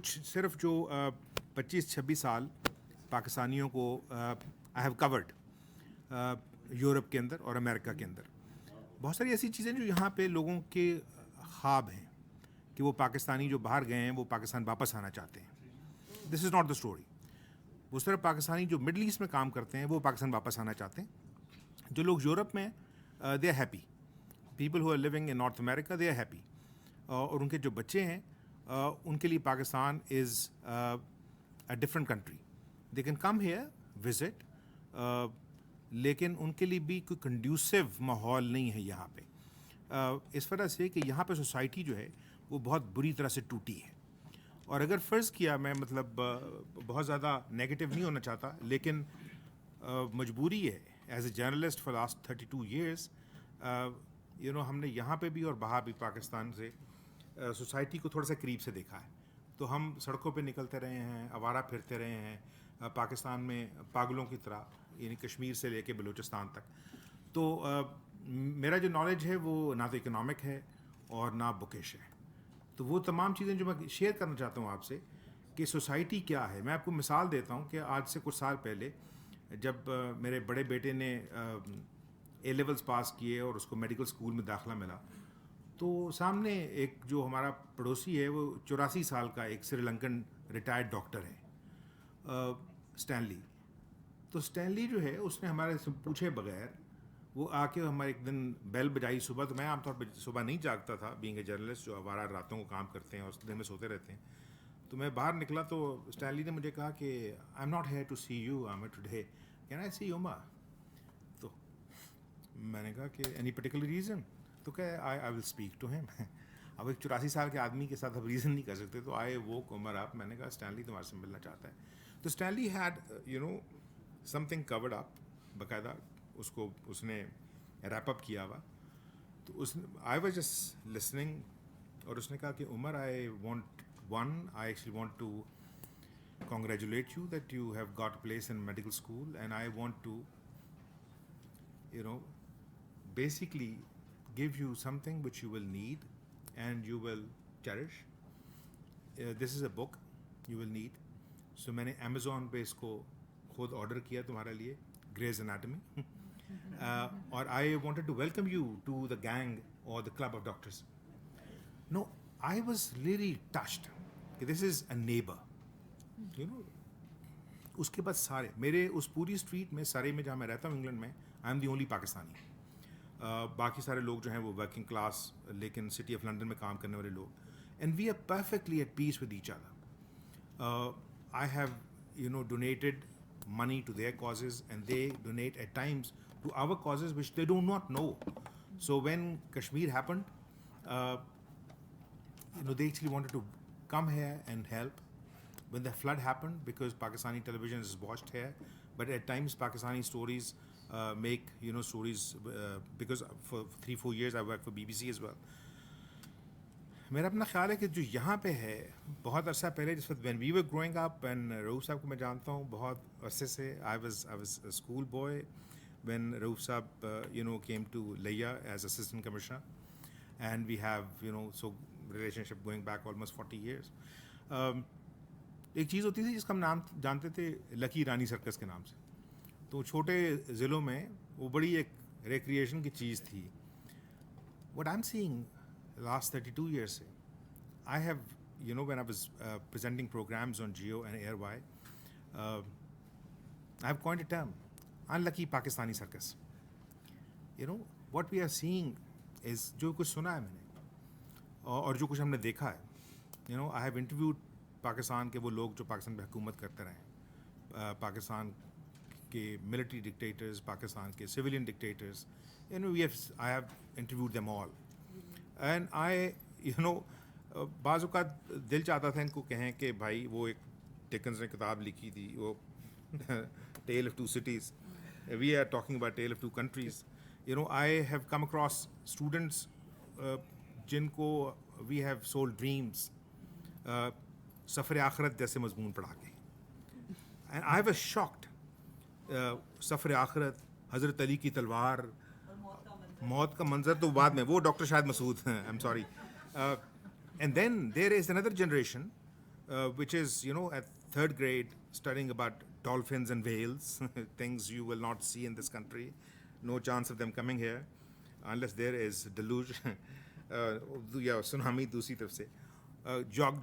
कुछ सिर्फ जो 25-26 साल पाकिस्तानियों को आई हैव कवर्ड यूरोप के अंदर और अमेरिका के अंदर, बहुत सारी ऐसी चीज़ें जो यहाँ पे लोगों के ख्वाब हैं कि वो पाकिस्तानी जो बाहर गए हैं वो पाकिस्तान वापस आना चाहते हैं। This is not the story. उस तरह पाकिस्तानी जो मिडल ईस्ट में काम करते हैं वो पाकिस्तान वापस आना चाहते हैं। जो लोग यूरोप में they are happy, people who are living in North America they are happy, और उनके जो बच्चे हैं उनके लिए Pakistan is a different country. They can come here visit, लेकिन उनके लिए भी कोई कंड्यूसिव माहौल नहीं है यहाँ पे, इस वजह से कि यहाँ पे सोसाइटी जो है वो बहुत बुरी तरह से टूटी है। और अगर फ़र्ज़ किया, मैं मतलब बहुत ज़्यादा नेगेटिव नहीं होना चाहता, लेकिन मजबूरी है as a journalist for last 32 years, हमने यहाँ पे भी और बाहर भी पाकिस्तान से सोसाइटी को थोड़ा सा करीब से देखा है। तो हम सड़कों पे निकलते रहे हैं, आवारा फिरते रहे हैं पाकिस्तान में पागलों की तरह, यानी कश्मीर से लेके बलूचिस्तान तक। तो मेरा जो नॉलेज है वो ना तो इकोनॉमिक है और ना बुकिश है। तो वो तमाम चीज़ें जो मैं शेयर करना चाहता हूँ आपसे कि सोसाइटी क्या है। मैं आपको मिसाल देता हूँ कि आज से कुछ साल पहले जब मेरे बड़े बेटे ने ए लेवल्स पास किए और उसको मेडिकल स्कूल में दाखिला मिला, तो सामने एक जो हमारा पड़ोसी है वो 84 साल का एक श्रीलंकन रिटायर्ड डॉक्टर है, स्टैनली। तो स्टैनली जो है उसने हमारे से पूछे बगैर वो आके हमारे एक दिन बेल बजाई सुबह। तो मैं आमतौर पर सुबह नहीं जागता था, बीइंग ए जर्नलिस्ट जो आवारा रातों को काम करते हैं और दिन में सोते रहते हैं। तो मैं बाहर निकला तो स्टैनली ने मुझे कहा कि I am not here to see you Aamir today, can I see Uma? तो मैंने कहा कि एनी पर्टिकुलर रीज़न? तो क्या I will speak to him. अब एक 84 साल के आदमी के साथ अब रीज़न नहीं कर सकते, तो आए वो उमर आप। मैंने कहा स्टैनली तुम्हारे से मिलना चाहता है। तो Stanley had something covered up, बाकायदा उसको उसने रैप अप किया हुआ। तो उसने आई वाज जस्ट लिसनिंग, और उसने कहा कि Umar I actually want to congratulate you that you have got a place in medical school, and I want to basically give you something which you will need and you will cherish. This is a book you will need. So मैंने Amazon पे इसको खुद order किया तुम्हारे लिए, Grey's Anatomy. और I wanted to welcome you to the gang or the club of doctors. No, I was really touched. This is a neighbor. उसके बाद सारे मेरे उस पूरी स्ट्रीट में, सारे में जहाँ मैं रहता हूँ इंग्लैंड में, I am the only Pakistani. बाकी सारे लोग जो हैं वो वर्किंग क्लास, लेकिन सिटी ऑफ लंदन में काम करने वाले लोग, and we are perfectly at peace with each other. I have donated money to their causes, and they donate at times to our causes which they do not know. So when Kashmir happened, they actually wanted to come here and help. When the flood happened, because Pakistani television is watched here, but at times Pakistani stories make stories, because for 3-4 years I worked for BBC as well. मेरा अपना ख्याल है कि जो यहाँ पे है, बहुत अरसा पहले जिस वक्त when we were growing up, and Rauf साहब को मैं जानता हूँ बहुत अरसे से, I was a school boy when Rauf साहब came to Layya as assistant commissioner, and we have so relationship going back almost 40 years. एक चीज़ होती थी जिसका हम नाम जानते थे लकी रानी सर्कस के नाम से। तो छोटे ज़िलों में वो बड़ी एक रिक्रिएशन की चीज़ थी। What I'm seeing last 32 years, I have, when I was presenting programs on Geo and AirY, I have coined a term, unlucky Pakistani circus. What we are seeing is, जो कुछ सुना है मैंने और जो कुछ हमने देखा है, I have interviewed पाकिस्तान के वो लोग जो पाकिस्तान में हुकूमत करते रहे, पाकिस्तान के military dictators, पाकिस्तान के civilian dictators, I have interviewed them all. And I बाज़ औक़ात दिल चाहता था इनको कहें कि भाई वो एक डिकन्स ने किताब लिखी थी, वो tale of two cities, we are talking about tale of two countries. I have come across students जिनको वी हैव सोल्ड ड्रीम्स, सफ़र आखरत जैसे मजमून पढ़ा के, एंड आई वाज शॉक्ड। सफ़र आखरत, हज़रत अली की तलवार, मौत का मंजर तो बाद में, वो डॉक्टर शाहिद मसूद हैं, I am sorry. And then there is another generation which is, at third grade, studying about dolphins and whales, things you will not see in this country. No chance of them coming here unless there is deluge, या tsunami दूसरी तरफ से.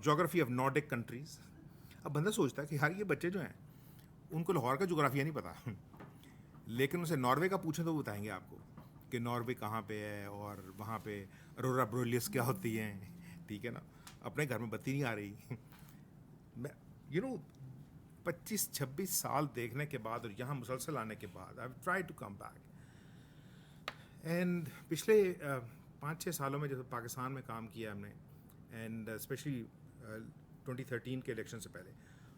Geography of Nordic countries. अब बंदा सोचता है कि यार ये बच्चे जो हैं उनको लाहौर का जोग्राफिया नहीं पता, लेकिन उनसे नॉर्वे का पूछें तो वो बताएंगे आपको कि नॉर्वे कहाँ पे है और वहाँ पे अरोरा बोरियस क्या होती हैं. ठीक है ना, अपने घर में बत्ती नहीं आ रही. मैं 25-26 साल देखने के बाद और यहाँ मुसलसल आने के बाद I try to come back. And पिछले 5-6 सालों में जब पाकिस्तान में काम किया हमने, एंड स्पेशली 2013 के इलेक्शन से पहले,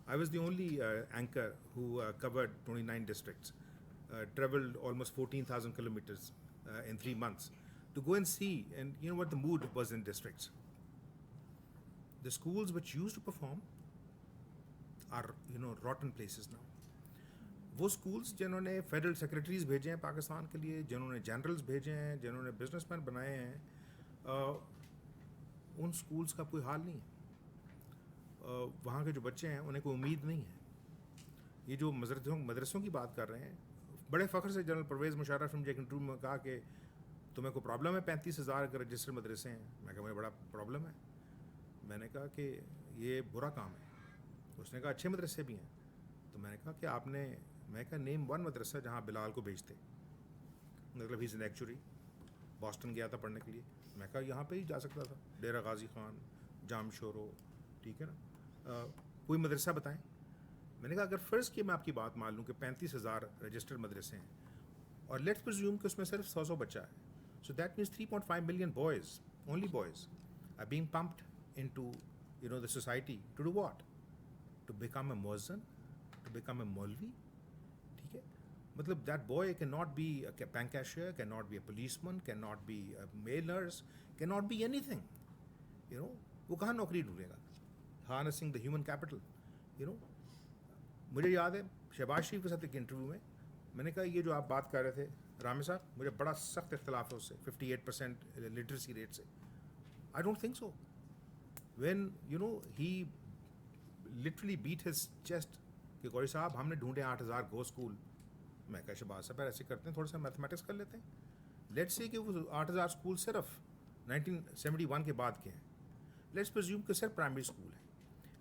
I was the only anchor who covered 29 districts, traveled almost 14,000 kilometers in 3 months to go and see, and what the mood was in districts. The schools which used to perform are rotten places now. वो schools जिन्होंने federal secretaries भेजे हैं पाकिस्तान के लिए, जिन्होंने generals भेजे हैं, जिन्होंने बिजनेसमैन बनाए हैं, उन स्कूल्स का कोई हाल नहीं है. वहाँ के जो बच्चे हैं उन्हें कोई उम्मीद नहीं है. ये जो मदरसों की बात कर रहे हैं, बड़े फ़ख्र से जनरल परवेज़ मुशर्रफ ने एक इंटरव्यू में कहा कि तुम्हें कोई प्रॉब्लम है 35,000 रजिस्टर्ड मदरसे हैं. मैं कहा मुझे बड़ा प्रॉब्लम है. मैंने कहा कि ये बुरा काम है. उसने कहा अच्छे मदरसे भी हैं. तो मैंने कहा कि मैं कहा नेम वन मदरसा जहाँ बिलाल को भेजते, मतलब he is an actually. Boston गया था पढ़ने के लिए. मैं कहा यहाँ पे ही जा सकता था, डेरा गाजी खान, जाम शोरो, ठीक है ना, कोई मदरसा बताएं. मैंने कहा अगर फ़र्ज़ कि मैं आपकी बात मान लूँ कि 35,000 रजिस्टर्ड मदरसे हैं और लेट्स प्रिज्यूम कि उसमें सिर्फ 100 बच्चा है, so that means 3.5 million boys, only boys, are being pumped into the society to do what? To become a मुअज्जिन, टू बिकम अ मौलवी. ठीक है, मतलब that boy can not be a bank cashier, can not be a policeman, can not be a male nurse, can not be anything. वो कहाँ नौकरी ढूंढेगा? Harnessing the human capital. मुझे याद है शहबाज शरीफ के साथ एक इंटरव्यू में मैंने कहा ये जो आप बात कर रहे थे रामे साहब, मुझे बड़ा सख्त इख्तलाफ है उससे, 58% लिटरेसी रेट से. I don't think so. When he literally beat his chest कि गौरी साहब हमने ढूंढे 8,000 गो स्कूल. मैं कहा शहबाज साहब ऐसे करते हैं, थोड़ा सा मैथमेटिक्स कर लेते हैं. लेट्स से कि वो 8,000 स्कूल सिर्फ 1971 के बाद के हैं. लेट्स प्रिज्यूम कि सिर्फ प्राइमरी स्कूल है.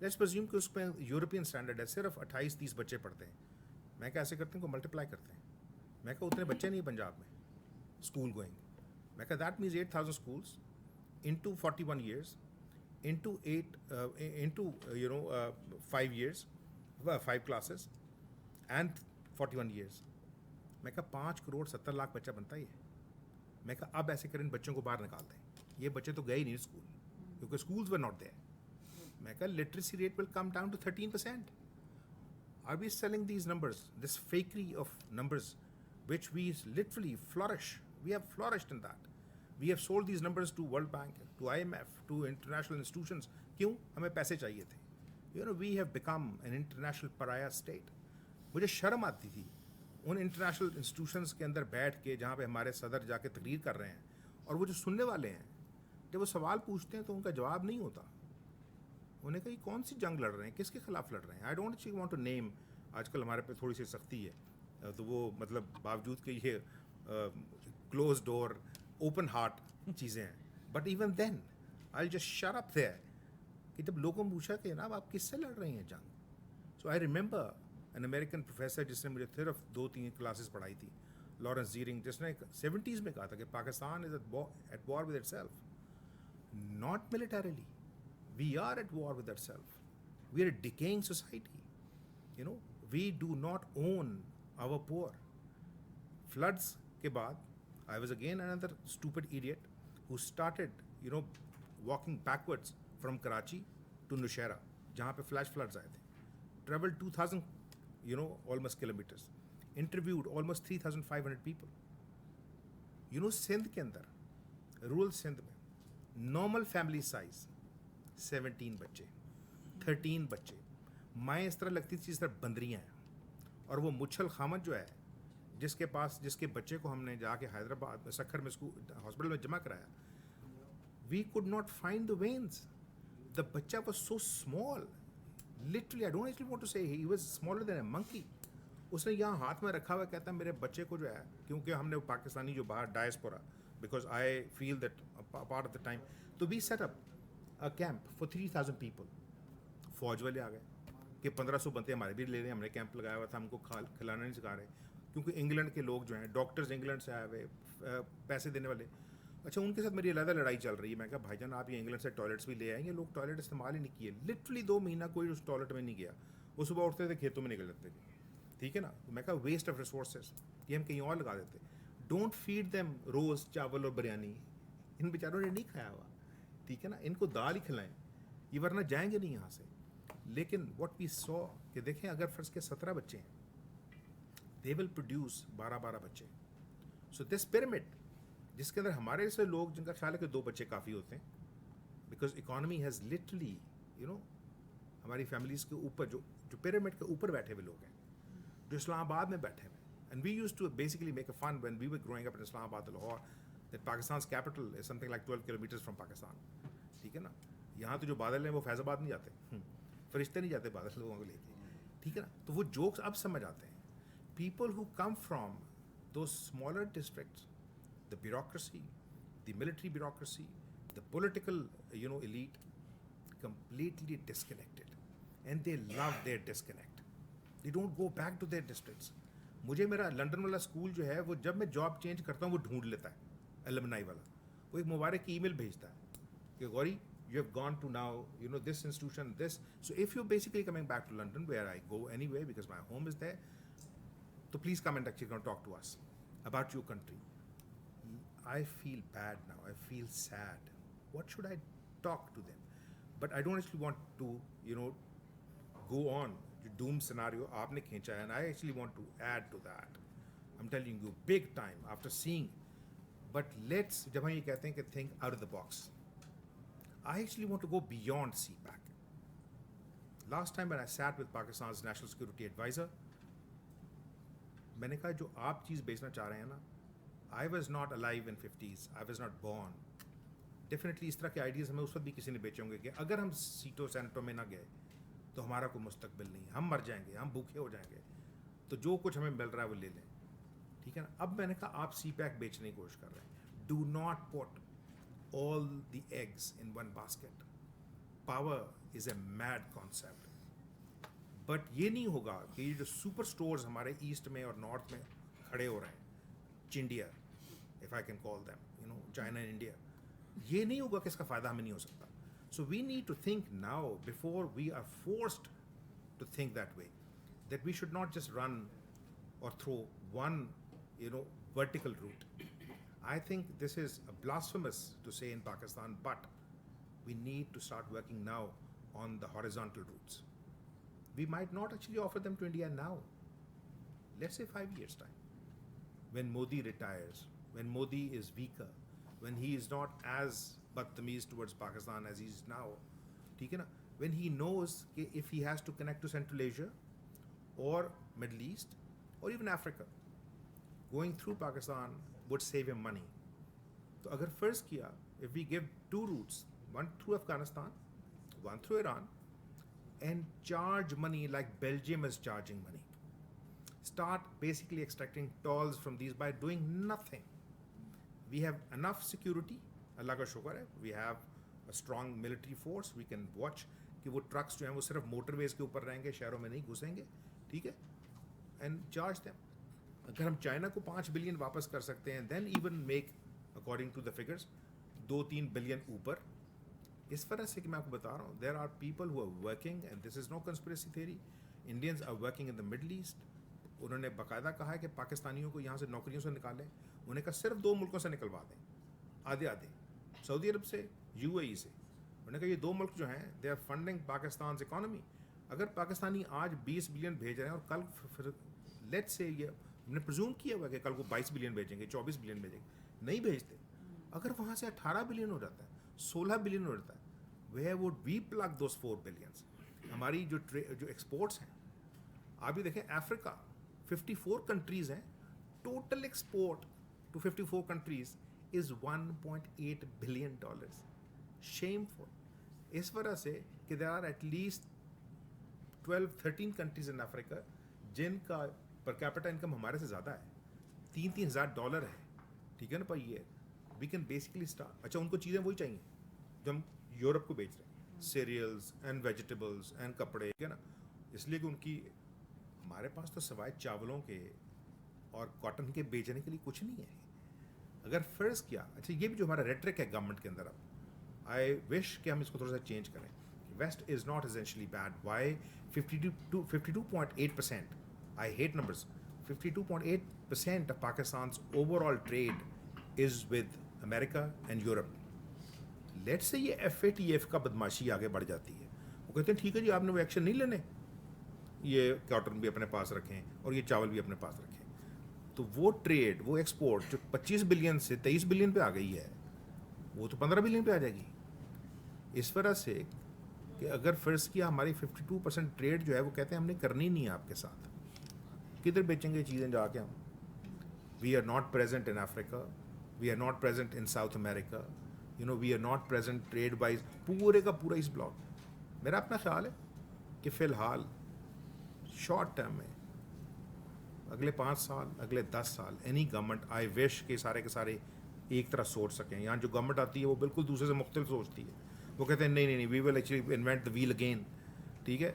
लेट्स प्रिज्यूम कि उसमें यूरोपियन स्टैंडर्ड है, सिर्फ 28-30 बच्चे पढ़ते हैं. मैं क्या ऐसे करते हैं को मल्टीप्लाई करते हैं. मैं कहा उतने बच्चे नहीं पंजाब में स्कूल गोइंग. मैं कहा that means 8,000 schools into 41 years into 5 years, 5 classes and 41 years. मैं कहा 5 करोड़ 70 लाख बच्चा बनता ही है. मैं कहा अब ऐसे करें इन बच्चों को बाहर निकालते हैं. ये बच्चे तो गए ही नहीं स्कूल क्योंकि स्कूल्स वर नॉट देयर. मैं कहा literacy rate will come down to 13%. Are we selling these numbers, this fakery of numbers, which we literally flourish? We have flourished in that. We have sold these numbers to World Bank, to IMF, to international institutions. क्यों? हमें पैसे चाहिए थे. We have become an international pariah state. मुझे शर्म आती थी उन इंटरनेशनल इंस्टीट्यूशंस के अंदर बैठ के जहाँ पे हमारे सदर जाके तकरीर कर रहे हैं और वो जो सुनने वाले हैं जब वो सवाल पूछते हैं तो उनका जवाब नहीं होता. उन्हें कही कौन सी जंग लड़ रहे हैं, किसके खिलाफ लड़ रहे हैं. I don't want to name. आजकल हमारे पे थोड़ी सी सख्ती है तो वो मतलब बावजूद कि ये क्लोज डोर ओपन हार्ट चीज़ें हैं, but even then I just shut up there कि जब लोगों ने पूछा कि जनाब आप किससे लड़ रही हैं जंग. So I remember an American professor जिसने मुझे सिर्फ 2-3 क्लासेस पढ़ाई थी, लॉरेंस जीरिंग, जिसने 70s में कहा था कि Pakistan is at war with itself, not militarily. We are at war with ourselves. We are a decaying society. We do not own our poor. Floods के बाद, I was again another stupid idiot who started, walking backwards from Karachi to Nushaira, जहाँ पे flash floods आए थे. Traveled 2,000, almost kilometers. Interviewed almost 3,500 people. Sindh के अंदर, rural Sindh में, normal family size 17 बच्चे, 13 बच्चे. माएँ इस तरह लगती थी जिस तरह बंदरियाँ हैं. और वो मुच्छल खामद जो है जिसके बच्चे को हमने जाके हैदराबाद में सखर में स्कूल हॉस्पिटल में जमा कराया, we could not find the veins. The बच्चा was so small, literally I don't actually want to say he was smaller than a monkey. उसने यहाँ हाथ में रखा हुआ कहता है मेरे बच्चे को जो है, क्योंकि हमने पाकिस्तानी जो बाहर diaspora, because I feel that part of the time, तो we set up a camp for 3,000 people. फौज वाले आ गए कि 1,500 बनते हमारे भी ले रहे हैं, हमने कैंप लगाया हुआ था, हमको खिलाना नहीं सिखा रहे, क्योंकि इंग्लैंड के लोग जो हैं डॉक्टर्स इंग्लैंड से आए हुए, पैसे देने वाले. अच्छा, उनके साथ मेरी अलग लड़ाई चल रही है. मैं कहा भाईजान आप ये इंग्लैंड से टॉयलेट्स भी ले आएंगे, लोग टॉयलेट इस्तेमाल ही नहीं किए. लिटरली 2 महीना कोई उस टॉयलेट में नहीं गया. वो सुबह उठते थे खेतों में निकल जाते थे. ठीक है ना. तो मैं कहा वेस्ट ऑफ रिसोर्सेज, ये हम कहीं और लगा देते. डोंट फीड देम रोज़ चावल और बिरयानी. इन बेचारों ने नहीं खाया हुआ. ठीक है ना. इनको दाल ही खिलाएं, ये वरना जाएंगे नहीं यहाँ से. लेकिन व्हाट वी सॉ कि देखें अगर फर्ज के 17 बच्चे हैं, दे विल प्रोड्यूस 12-12 बच्चे. सो दिस पिरामिड जिसके अंदर हमारे जैसे लोग जिनका ख्याल है कि 2 बच्चे काफ़ी होते हैं, बिकॉज इकॉनमी हैज़ लिटरली हमारी फैमिलीज़ के ऊपर जो जो पिरामिड के ऊपर बैठे हुए लोग हैं, जो इस्लामाबाद में बैठे हुए. And we use to basically make a fun when we were growing up in Islamabad, Lahore, that Pakistan capital is something like 12 kilometres from Pakistan. ठीक है ना. यहाँ तो जो बादल हैं वो फैज़ाबाद नहीं जाते, फरिश्ते नहीं जाते बादल लोगों को लेके. ठीक है ना. तो वो जोक्स अब समझ आते हैं. पीपल हु कम फ्रॉम दो smaller districts, the bureaucracy, the military bureaucracy, the political elite, completely disconnected, and they love their disconnect. They don't go back to their districts. मुझे मेरा लंदन वाला स्कूल जो है वो जब मैं जॉब चेंज करता हूँ वो ढूंढ लेता है, एलुमनाई वाला. वो एक मुबारक की ईमेल भेजता है कि Gauri you have gone to now this institution, this. So if you're basically coming back to London, where I go anyway because my home is there, so please come and actually talk to us about your country. I feel bad now. I feel sad. What should I talk to them? But I don't actually want to go on the doom scenario aapne khincha hai, and I actually want to add to that. I'm telling you big time after seeing. But let's jab hum ye kehte hain ki think out of the box, I actually want to go beyond CPAC. Last time when I sat with Pakistan's National Security Advisor, मैंने कहा जो आप चीज़ बेचना चाह रहे हैं ना, I was not alive in 50s, I was not born. Definitely इस तरह के आइडियाज़ हमें उस वक्त भी किसी ने बेचे होंगे कि अगर हम सीटों सेनेटों में ना गए तो हमारा कोई मुस्तकबिल नहीं, हम मर जाएंगे, हम भूखे हो जाएंगे, तो जो कुछ हमें मिल रहा है वो ले लें. ठीक है ना. अब मैंने कहा आप CPAC बेचने की कोशिश कर रहे हैं. Do not put all the eggs in one basket. Power is a mad concept. But ये नहीं होगा कि ये जो सुपर स्टोर्स हमारे ईस्ट में और नॉर्थ में खड़े हो रहे हैं, चिंडिया, if I can call them, China and India, ये नहीं होगा कि इसका फ़ायदा हमें नहीं हो सकता. So we need to think now before we are forced to think that way, that we should not just run or throw one, vertical route. I think this is blasphemous to say in Pakistan, but we need to start working now on the horizontal routes. We might not actually offer them to India now. Let's say 5 years' time. When Modi retires, when Modi is weaker, when he is not as badtameez towards Pakistan as he is now, when he knows that if he has to connect to Central Asia or Middle East or even Africa, going through Pakistan would save him money. तो अगर फ़र्ज़ किया, if we give 2 routes, one through Afghanistan, one through Iran, and charge money like Belgium is charging money, start basically extracting tolls from these by doing nothing. We have enough security, अल्लाह का शुक्र है, we have a strong military force, we can watch कि वो trucks जो हैं वो सिर्फ motorways के ऊपर रहेंगे, शहरों में नहीं घुसेंगे. ठीक है. and charge them. अगर हम चाइना को 5 बिलियन वापस कर सकते हैं, then even make according to the figures 2-3 billion ऊपर. इस वजह से कि मैं आपको बता रहा हूँ, there are people who are working, and this is no conspiracy theory. Indians are working in the Middle East. उन्होंने बाकायदा कहा है कि पाकिस्तानियों को यहाँ से नौकरियों से निकालें. उन्होंने कहा सिर्फ 2 मुल्कों से निकलवा दें, आधे आधे, सऊदी अरब से, UAE से. उन्होंने कहा ये 2 मुल्क जो हैं they are funding Pakistan economy. अगर पाकिस्तानी आज 20 बिलियन भेज रहे हैं और कल फिर लेट्स से ये हमने प्रिज्यूम किया हुआ कि कल को 22 बिलियन भेजेंगे, 24 बिलियन भेजेंगे, नहीं भेजते. अगर वहाँ से 18 बिलियन हो जाता है, 16 बिलियन हो जाता है, where would we plug those 4 billions. हमारी जो एक्सपोर्ट्स हैं, आप भी देखें, अफ्रीका 54 कंट्रीज़ हैं, total export to 54 countries is $1.8 billion. Shameful. इस वजह से कि there are at least 12-13 countries in Africa जिनका पर कैपिटा इनकम हमारे से ज़्यादा है, $3,000 है, ठीक है ना, per year. We can basically start. अच्छा, उनको चीज़ें वही चाहिए जो हम यूरोप को बेच रहे हैं, सीरियल्स एंड वेजिटेबल्स एंड कपड़े, ठीक है ना, इसलिए कि उनकी, हमारे पास तो सवाए चावलों के और कॉटन के बेचने के लिए कुछ नहीं है. अगर फ़र्ज़ किया, अच्छा ये भी जो हमारा रेट्रिक है गवर्नमेंट के अंदर, अब आई विश कि हम इसको थोड़ा सा चेंज करें. West is not essentially bad. Why 52.8%, I hate numbers, 52.8% of Pakistan's overall trade is with America and Europe. Let's say ये FATF का बदमाशी आगे बढ़ जाती है, वो कहते हैं ठीक है जी, आपने वो एक्शन नहीं लेने, ये कॉटन भी अपने पास रखें और ये चावल भी अपने पास रखें. तो वो ट्रेड, वो एक्सपोर्ट जो 25 बिलियन से 23 बिलियन पे आ गई है, वो तो 15 बिलियन पे आ जाएगी. इस वजह से कि अगर फ़र्ज़ किया हमारी 52% ट्रेड जो है, वो कहते हैं हमने करनी नहीं है आपके साथ, किधर बेचेंगे चीज़ें जाके हम. We are not present in Africa, we are not present in South America, you know, we are not present trade wise पूरे का पूरा इस ब्लॉक. मेरा अपना ख्याल है कि फ़िलहाल शॉर्ट टर्म में अगले 5 साल, अगले 10 साल, एनी गवर्नमेंट, आई विश के सारे एक तरह सोच सकें. यहाँ जो गवर्नमेंट आती है वो बिल्कुल दूसरे से मुख्तलिफ सोचती है. वो कहते हैं नहीं, we will actually invent the wheel again, ठीक है.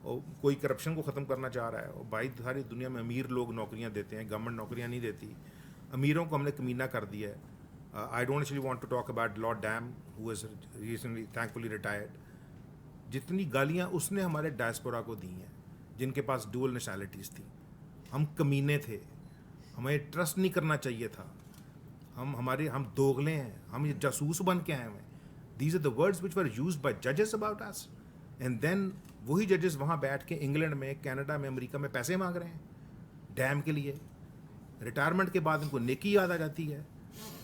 और कोई करप्शन को ख़त्म करना चाह रहा है. और भाई सारी दुनिया में अमीर लोग नौकरियाँ देते हैं, गवर्नमेंट नौकरियाँ नहीं देती. अमीरों को हमने कमीना कर दिया है. I don't actually want to talk about lord dam who is recently thankfully retired. जितनी गालियाँ उसने हमारे डायस्पोरा को दी हैं जिनके पास डुअल नेशनैलिटीज़ थी. हम कमीने थे, हमें ट्रस्ट नहीं करना चाहिए था, हम दोगले हैं, हम ये जासूस बन के आए हैं. These are the words which were used by जजेस अबाउट अस. एंड देन वही जजेस वहाँ बैठ के इंग्लैंड में, कनाडा में, अमेरिका में पैसे मांग रहे हैं डैम के लिए. रिटायरमेंट के बाद उनको नेकी याद आ जाती है.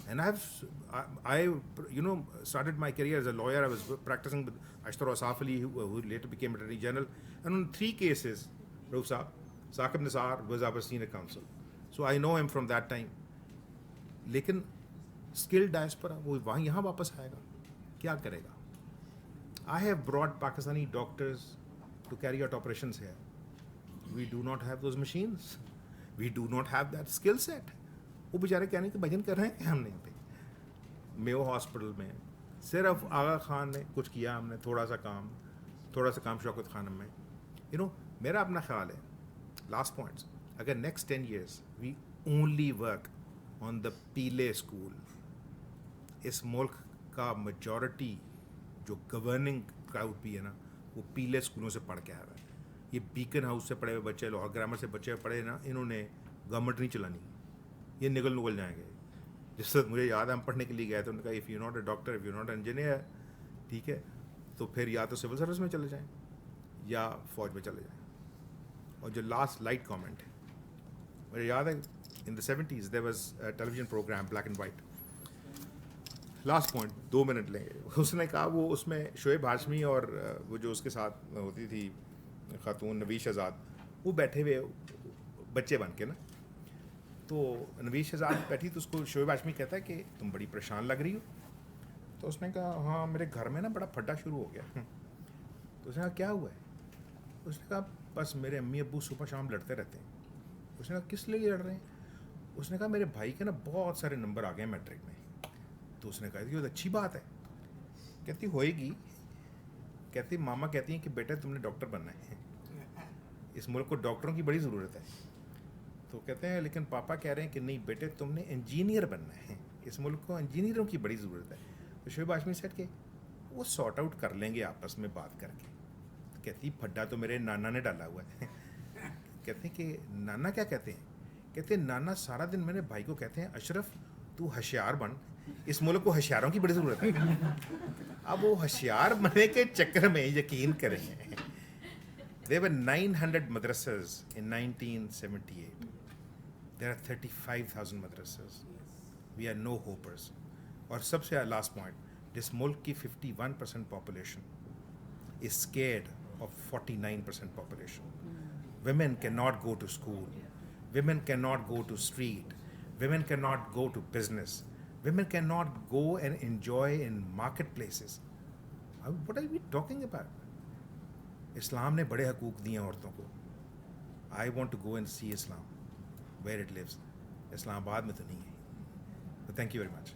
And I you know started my career as a lawyer. I was practicing with Ashtar Asaf Ali, who later became Attorney General. And on 3 cases, Rauf Saab, Saqib Nisar was our senior counsel. So I know him from that time. लेकिन skilled diaspora, वो वहाँ यहाँ वापस आएगा, क्या करेगा? I have brought Pakistani doctors to carry out operations here. We do not have those machines. We do not have that skill set. वो बेचारे कहने के भजन कर रहे हैं कि हम नहीं पे. मेयो हॉस्पिटल में सिर्फ आगा खान ने कुछ किया, हमने थोड़ा सा काम शौकत खानम में. यू नो, मेरा अपना ख्याल है, लास्ट पॉइंट्स, अगर next 10 years we only work on the play school, इस मुल्क का मेजॉरिटी जो गवर्निंग क्राउड भी है ना, वो पीले स्कूलों से पढ़ के आया है. ये बीकन हाउस से पढ़े हुए बच्चे, लाहौर ग्रामर से बच्चे पढ़े ना, इन्होंने गवर्नमेंट नहीं चलानी, ये निकल नुकल जाएंगे. जिस वक्त मुझे याद है हम पढ़ने के लिए गए थे, उन्होंने कहा if you not a doctor, if you not engineer, ठीक है, तो फिर या तो सिविल सर्विस में चले जाएं या फौज में चले जाएं. और जो लास्ट लाइट कमेंट है, मुझे याद है in the 70s there was a television programme black and white. Last point 2 minute लेंगे. उसने कहा वो उसमें शोएब हाशमी और वो जो उसके साथ होती थी खातून नवीश आज़ाद, वो बैठे हुए बच्चे बन के ना, तो नवीश आज़ाद बैठी तो उसको शोएब हाशमी कहता है कि तुम बड़ी परेशान लग रही हो. तो उसने कहा हाँ, मेरे घर में ना बड़ा फड्डा शुरू हो गया. तो उसने कहा क्या हुआ है? उसने कहा बस मेरे अम्मी अब्बू सुबह शाम लड़ते रहते हैं. उसने कहा किस लिए लड़ रहे हैं? उसने कहा मेरे भाई के ना बहुत सारे नंबर आ गए मैट्रिक में. तो उसने कहा ये अच्छी बात है. कहती होएगी, कहती मामा कहती हैं कि बेटा तुमने डॉक्टर बनना है, इस मुल्क को डॉक्टरों की बड़ी ज़रूरत है. तो कहते हैं लेकिन पापा कह रहे हैं कि नहीं बेटे तुमने इंजीनियर बनना है, इस मुल्क को इंजीनियरों की बड़ी ज़रूरत है. तो शोएब हाशमी सेठ के वो सॉर्ट आउट कर लेंगे आपस में बात करके. तो कहती फड्डा तो मेरे नाना ने डाला हुआ है. कहते हैं कि नाना क्या कहते हैं? कहते हैं नाना सारा दिन मेरे भाई को कहते हैं अशरफ तू होशियार बन, इस मुल्क को होशियारों की बड़ी ज़रूरत है. अब वो होशियार बनने के चक्कर में यकीन करें, there were 900 madrasas in 1978. There are 35,000 madrasas. We are no hopers. और सबसे लास्ट पॉइंट, जिस मुल्क की 51% population is scared of 49% population. Women cannot go to school. Women cannot go to street. Women cannot go to business. Women cannot go and enjoy in marketplaces. What are we talking about? इस्लाम ने बड़े हकूक़ दिए हैं औरतों को. I want to go and see Islam where it lives. Islamabad में तो नहीं है. Thank you very much.